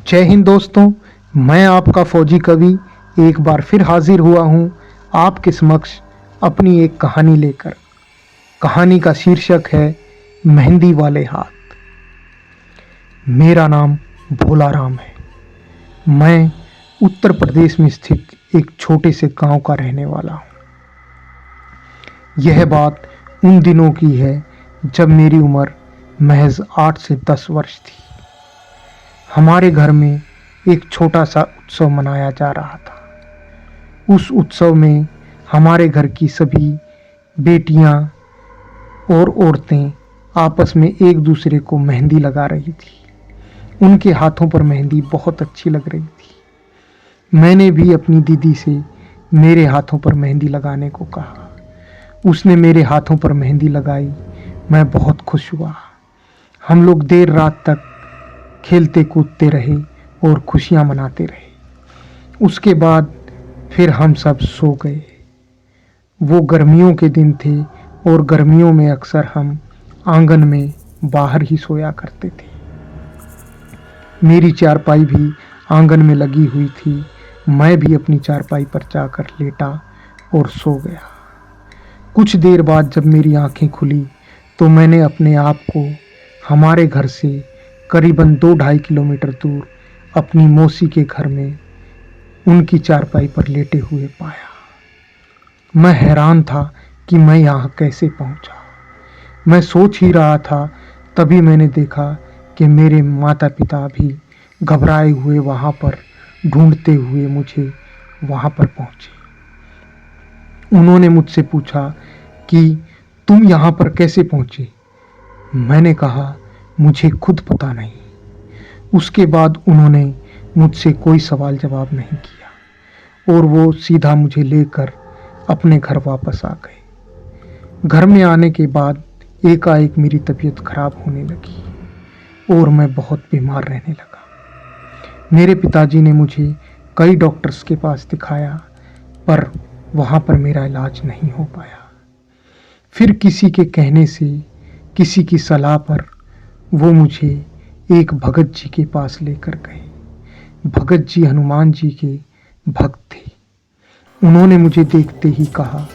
जय हिंद दोस्तों। मैं आपका फौजी कवि एक बार फिर हाजिर हुआ हूँ आपके समक्ष अपनी एक कहानी लेकर। कहानी का शीर्षक है मेहंदी वाले हाथ। मेरा नाम भोला राम है। मैं उत्तर प्रदेश में स्थित एक छोटे से गांव का रहने वाला हूँ। यह बात उन दिनों की है जब मेरी उम्र महज 8 से 10 वर्ष थी। हमारे घर में एक छोटा सा उत्सव मनाया जा रहा था। उस उत्सव में हमारे घर की सभी बेटियां और औरतें आपस में एक दूसरे को मेहंदी लगा रही थी। उनके हाथों पर मेहंदी बहुत अच्छी लग रही थी। मैंने भी अपनी दीदी से मेरे हाथों पर मेहंदी लगाने को कहा। उसने मेरे हाथों पर मेहंदी लगाई। मैं बहुत खुश हुआ। हम लोग देर रात तक खेलते कूदते रहे और खुशियां मनाते रहे। उसके बाद फिर हम सब सो गए। वो गर्मियों के दिन थे और गर्मियों में अक्सर हम आंगन में बाहर ही सोया करते थे। मेरी चारपाई भी आंगन में लगी हुई थी। मैं भी अपनी चारपाई पर जाकर लेटा और सो गया। कुछ देर बाद जब मेरी आंखें खुली तो मैंने अपने आप को हमारे घर से करीबन 2-2.5 किलोमीटर दूर अपनी मौसी के घर में उनकी चारपाई पर लेटे हुए पाया। मैं हैरान था कि मैं यहाँ कैसे पहुँचा। मैं सोच ही रहा था, तभी मैंने देखा कि मेरे माता पिता भी घबराए हुए वहाँ पर ढूंढते हुए मुझे वहाँ पर पहुँचे। उन्होंने मुझसे पूछा कि तुम यहाँ पर कैसे पहुँचे। मैंने कहा मुझे खुद पता नहीं। उसके बाद उन्होंने मुझसे कोई सवाल जवाब नहीं किया और वो सीधा मुझे लेकर अपने घर वापस आ गए। घर में आने के बाद एकाएक मेरी तबीयत खराब होने लगी और मैं बहुत बीमार रहने लगा। मेरे पिताजी ने मुझे कई डॉक्टर्स के पास दिखाया, पर वहाँ पर मेरा इलाज नहीं हो पाया। फिर किसी के कहने से, किसी की सलाह पर वो मुझे एक भगत जी के पास लेकर गए। भगत जी हनुमान जी के भक्त थे। उन्होंने मुझे देखते ही कहा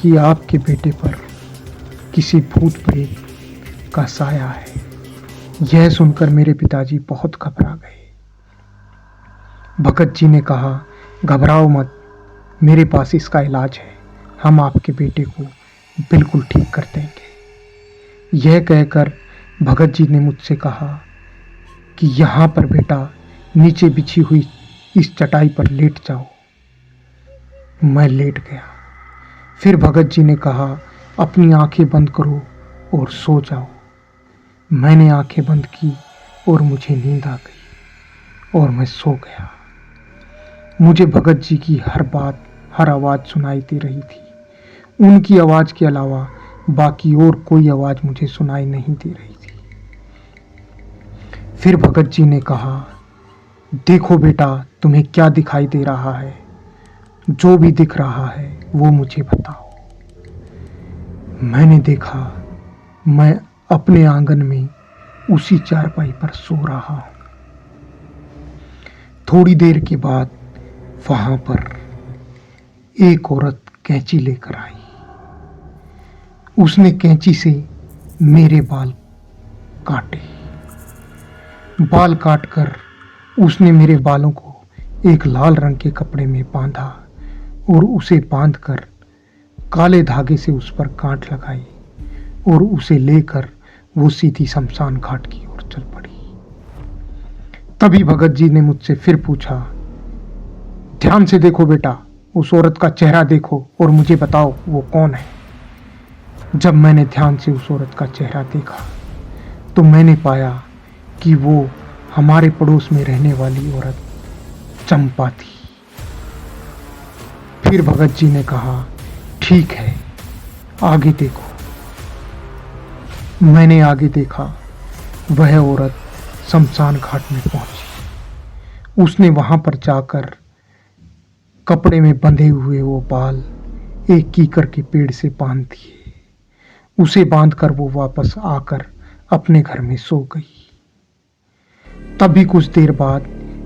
कि आपके बेटे पर किसी भूत प्रेत का साया है। यह सुनकर मेरे पिताजी बहुत घबरा गए। भगत जी ने कहा, घबराओ मत, मेरे पास इसका इलाज है। हम आपके बेटे को बिल्कुल ठीक कर देंगे। यह कहकर भगत जी ने मुझसे कहा कि यहाँ पर बेटा नीचे बिछी हुई इस चटाई पर लेट जाओ। मैं लेट गया। फिर भगत जी ने कहा, अपनी आंखें बंद करो और सो जाओ। मैंने आंखें बंद की और मुझे नींद आ गई और मैं सो गया। मुझे भगत जी की हर बात, हर आवाज़ सुनाई दे रही थी। उनकी आवाज़ के अलावा बाकी और कोई आवाज़ मुझे सुनाई नहीं दे रही थी। फिर भगत जी ने कहा, देखो बेटा, तुम्हें क्या दिखाई दे रहा है? जो भी दिख रहा है वो मुझे बताओ। मैंने देखा, मैं अपने आंगन में उसी चारपाई पर सो रहा हूँ। थोड़ी देर के बाद वहां पर एक औरत कैंची लेकर आई। उसने कैंची से मेरे बाल काटे। बाल काटकर उसने मेरे बालों को एक लाल रंग के कपड़े में बांधा और उसे बांधकर काले धागे से उस पर गांठ लगाई और उसे लेकर वो सीधी शमशान घाट की ओर चल पड़ी। तभी भगत जी ने मुझसे फिर पूछा, ध्यान से देखो बेटा, उस औरत का चेहरा देखो और मुझे बताओ वो कौन है। जब मैंने ध्यान से उस औरत का चेहरा देखा तो मैंने पाया कि वो हमारे पड़ोस में रहने वाली औरत चंपा थी। फिर भगत जी ने कहा, ठीक है, आगे देखो। मैंने आगे देखा। वह औरत शमशान घाट में पहुंची। उसने वहां पर जाकर कपड़े में बंधे हुए वो बाल एक कीकर के पेड़ से बांध दिए। उसे बांधकर वो वापस आकर अपने घर में सो गई। तभी कुछ देर बाद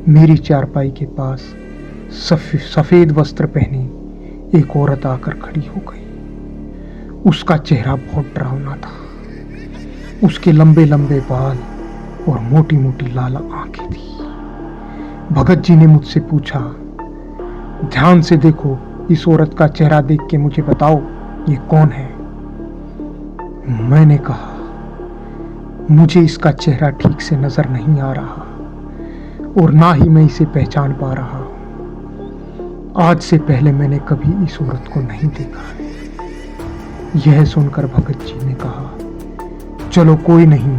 मेरी चारपाई के पास सफेद वस्त्र पहनी एक औरत आकर खड़ी हो गई। उसका चेहरा बहुत डरावना था। उसके लंबे लंबे बाल और मोटी मोटी लाल आंखें थी। भगत जी ने मुझसे पूछा, ध्यान से देखो, इस औरत का चेहरा देख के मुझे बताओ ये कौन है। मैंने कहा, मुझे इसका चेहरा ठीक से नजर नहीं आ रहा और ना ही मैं इसे पहचान पा रहा हूं। आज से पहले मैंने कभी इस औरत को नहीं देखा है। यह सुनकर भगत जी ने कहा, चलो कोई नहीं,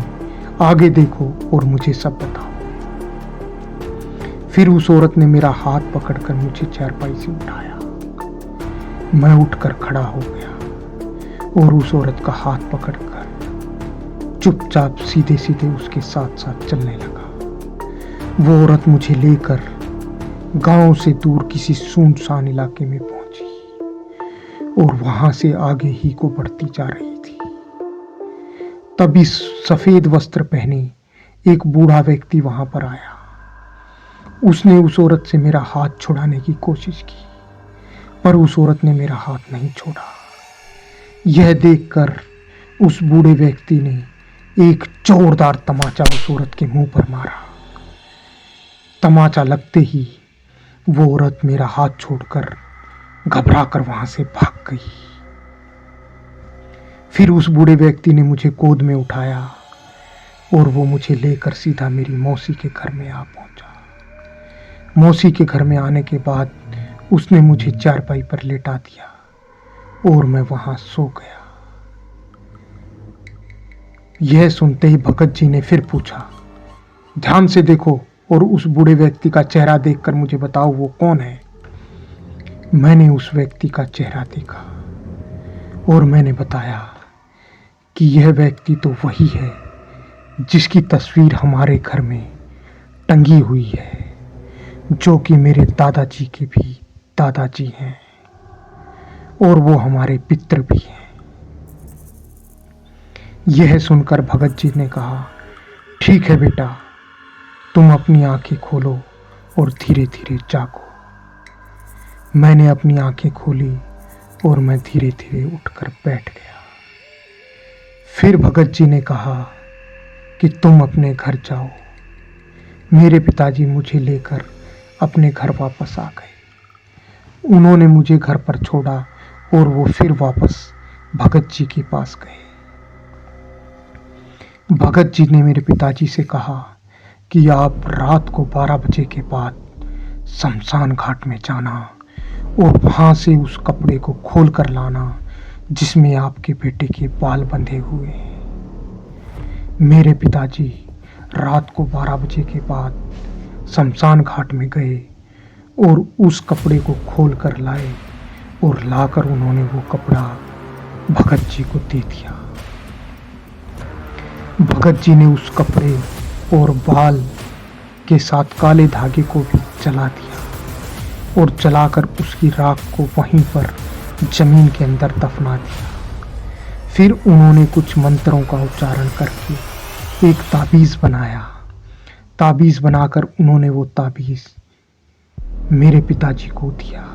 आगे देखो और मुझे सब बताओ। फिर उस औरत ने मेरा हाथ पकड़कर मुझे चारपाई से उठाया। मैं उठकर खड़ा हो गया और उस औरत का हाथ पकड़कर चुपचाप सीधे सीधे उसके साथ साथ चलने लगा। वो औरत मुझे लेकर गांव से दूर किसी सुनसान इलाके में पहुंची और वहां से आगे ही को बढ़ती जा रही थी। तभी सफेद वस्त्र पहने एक बूढ़ा व्यक्ति वहां पर आया। उसने उस औरत से मेरा हाथ छुड़ाने की कोशिश की, पर उस औरत ने मेरा हाथ नहीं छोड़ा। यह देखकर उस बूढ़े व्यक्ति ने एक जोरदार तमाचा उस औरत के मुंह पर मारा। तमाचा लगते ही वो औरत मेरा हाथ छोड़कर घबरा कर वहां से भाग गई। फिर उस बूढ़े व्यक्ति ने मुझे गोद में उठाया और वो मुझे लेकर सीधा मेरी मौसी के घर में आ पहुंचा। मौसी के घर में आने के बाद उसने मुझे चारपाई पर लेटा दिया और मैं वहां सो गया। यह सुनते ही भगत जी ने फिर पूछा, ध्यान से देखो और उस बूढ़े व्यक्ति का चेहरा देखकर मुझे बताओ वो कौन है। मैंने उस व्यक्ति का चेहरा देखा और मैंने बताया कि यह व्यक्ति तो वही है जिसकी तस्वीर हमारे घर में टंगी हुई है, जो कि मेरे दादाजी के भी दादाजी हैं और वो हमारे पितृ भी हैं। यह सुनकर भगत जी ने कहा, ठीक है बेटा, तुम अपनी आंखें खोलो और धीरे धीरे जागो। मैंने अपनी आंखें खोली और मैं धीरे धीरे उठकर बैठ गया। फिर भगत जी ने कहा कि तुम अपने घर जाओ। मेरे पिताजी मुझे लेकर अपने घर वापस आ गए। उन्होंने मुझे घर पर छोड़ा और वो फिर वापस भगत जी के पास गए। भगत जी ने मेरे पिताजी से कहा कि आप रात को 12 बजे के बाद शमशान घाट में जाना और वहां से उस कपड़े को खोल कर लाना जिसमें आपके बेटे के बाल बंधे हुए हैं। मेरे पिताजी रात को 12 बजे के बाद शमशान घाट में गए और उस कपड़े को खोल कर लाए और लाकर उन्होंने वो कपड़ा भगत जी को दे दिया। भगत जी ने उस कपड़े और बाल के साथ काले धागे को भी जला दिया और जलाकर उसकी राख को वहीं पर जमीन के अंदर दफना दिया। फिर उन्होंने कुछ मंत्रों का उच्चारण करके एक ताबीज बनाया। ताबीज बनाकर उन्होंने वो ताबीज मेरे पिताजी को दिया।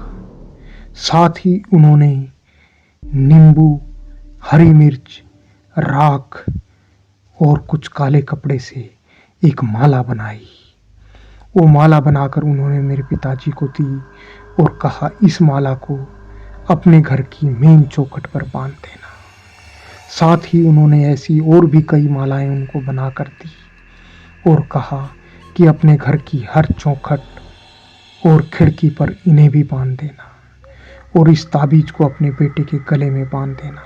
साथ ही उन्होंने नींबू, हरी मिर्च, राख और कुछ काले कपड़े से एक माला बनाई। वो माला बनाकर उन्होंने मेरे पिताजी को दी और कहा, इस माला को अपने घर की मेन चौखट पर बांध देना। साथ ही उन्होंने ऐसी और भी कई मालाएं उनको बनाकर दी और कहा कि अपने घर की हर चौखट और खिड़की पर इन्हें भी बांध देना और इस ताबीज को अपने बेटे के गले में बांध देना।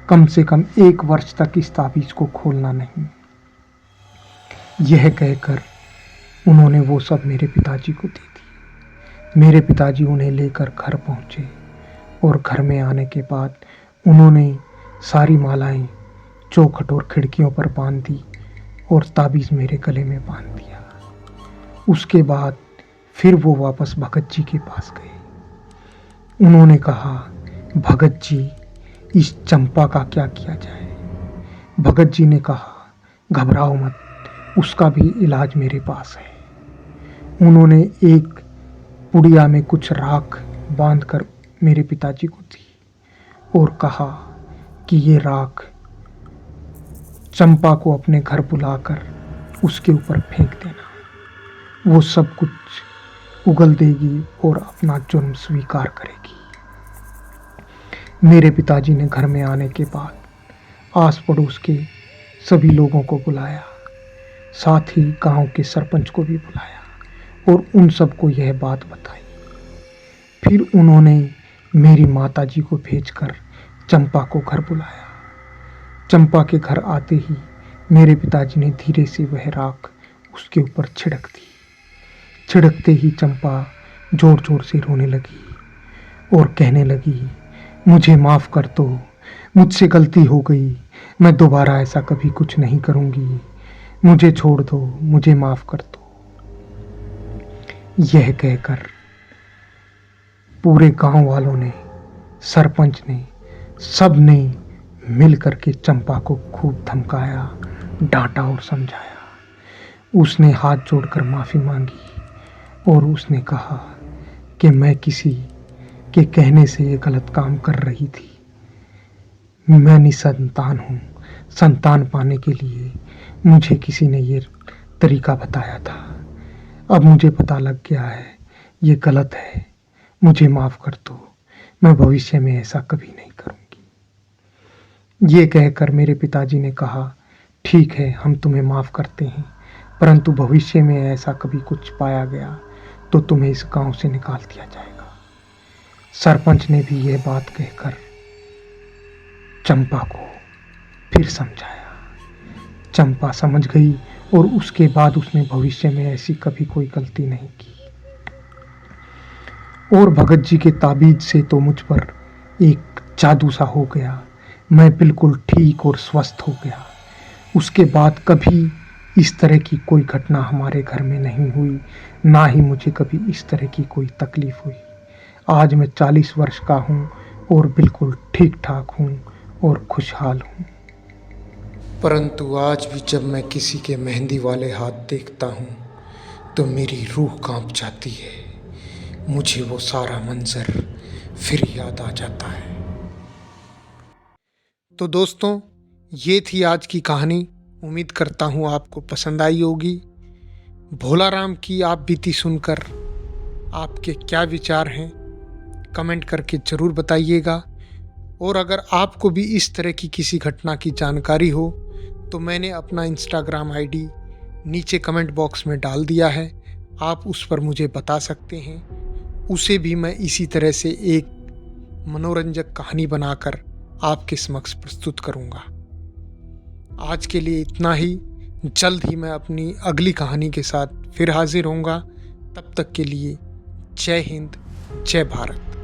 कम से कम 1 वर्ष तक इस ताबीज को खोलना नहीं। यह कहकर उन्होंने वो सब मेरे पिताजी को दे दी। मेरे पिताजी उन्हें लेकर घर पहुंचे और घर में आने के बाद उन्होंने सारी मालाएं चौखट और खिड़कियों पर बांध दी और ताबीज मेरे गले में बांध दिया। उसके बाद फिर वो वापस भगत जी के पास गए। उन्होंने कहा, भगत जी, इस चंपा का क्या किया जाए। भगत जी ने कहा, घबराओ मत, उसका भी इलाज मेरे पास है। उन्होंने एक पुड़िया में कुछ राख बांधकर मेरे पिताजी को दी और कहा कि ये राख चंपा को अपने घर बुलाकर उसके ऊपर फेंक देना, वो सब कुछ उगल देगी और अपना जुर्म स्वीकार करेगी। मेरे पिताजी ने घर में आने के बाद आस पड़ोस के सभी लोगों को बुलाया, साथ ही गांव के सरपंच को भी बुलाया और उन सबको यह बात बताई। फिर उन्होंने मेरी माताजी को भेजकर चंपा को घर बुलाया। चंपा के घर आते ही मेरे पिताजी ने धीरे से वह राख उसके ऊपर छिड़क दी। छिड़कते ही चंपा जोर जोर से रोने लगी और कहने लगी, मुझे माफ़ कर दो, मुझसे गलती हो गई, मैं दोबारा ऐसा कभी कुछ नहीं करूँगी, मुझे छोड़ दो, मुझे माफ़ कर दो। यह कहकर पूरे गांव वालों ने, सरपंच ने, सब ने मिल करके चंपा को खूब धमकाया, डांटा और समझाया। उसने हाथ जोड़कर माफ़ी मांगी और उसने कहा कि मैं किसी के कहने से ये गलत काम कर रही थी। मैं निसंतान हूँ, संतान पाने के लिए मुझे किसी ने ये तरीका बताया था। अब मुझे पता लग गया है ये गलत है, मुझे माफ़ कर दो, मैं भविष्य में ऐसा कभी नहीं करूँगी। ये कहकर मेरे पिताजी ने कहा, ठीक है, हम तुम्हें माफ़ करते हैं, परंतु भविष्य में ऐसा कभी कुछ पाया गया तो तुम्हें इस गांव से निकाल दिया जाएगा। सरपंच ने भी यह बात कहकर चंपा को फिर समझाया। चंपा समझ गई और उसके बाद उसने भविष्य में ऐसी कभी कोई गलती नहीं की। और भगत जी के ताबीज से तो मुझ पर एक जादू सा हो गया, मैं बिल्कुल ठीक और स्वस्थ हो गया। उसके बाद कभी इस तरह की कोई घटना हमारे घर में नहीं हुई, ना ही मुझे कभी इस तरह की कोई तकलीफ हुई। आज मैं 40 वर्ष का हूँ और बिल्कुल ठीक ठाक हूँ और खुशहाल हूँ। परंतु आज भी जब मैं किसी के मेहंदी वाले हाथ देखता हूँ तो मेरी रूह कांप जाती है, मुझे वो सारा मंजर फिर याद आ जाता है। तो दोस्तों, ये थी आज की कहानी। उम्मीद करता हूँ आपको पसंद आई होगी। भोला राम की आप बीती सुनकर आपके क्या विचार हैं, कमेंट करके ज़रूर बताइएगा। और अगर आपको भी इस तरह की किसी घटना की जानकारी हो तो मैंने अपना इंस्टाग्राम आईडी नीचे कमेंट बॉक्स में डाल दिया है, आप उस पर मुझे बता सकते हैं। उसे भी मैं इसी तरह से एक मनोरंजक कहानी बनाकर आपके समक्ष प्रस्तुत करूँगा। आज के लिए इतना ही। जल्द ही मैं अपनी अगली कहानी के साथ फिर हाजिर होऊंगा। तब तक के लिए जय हिंद, जय भारत।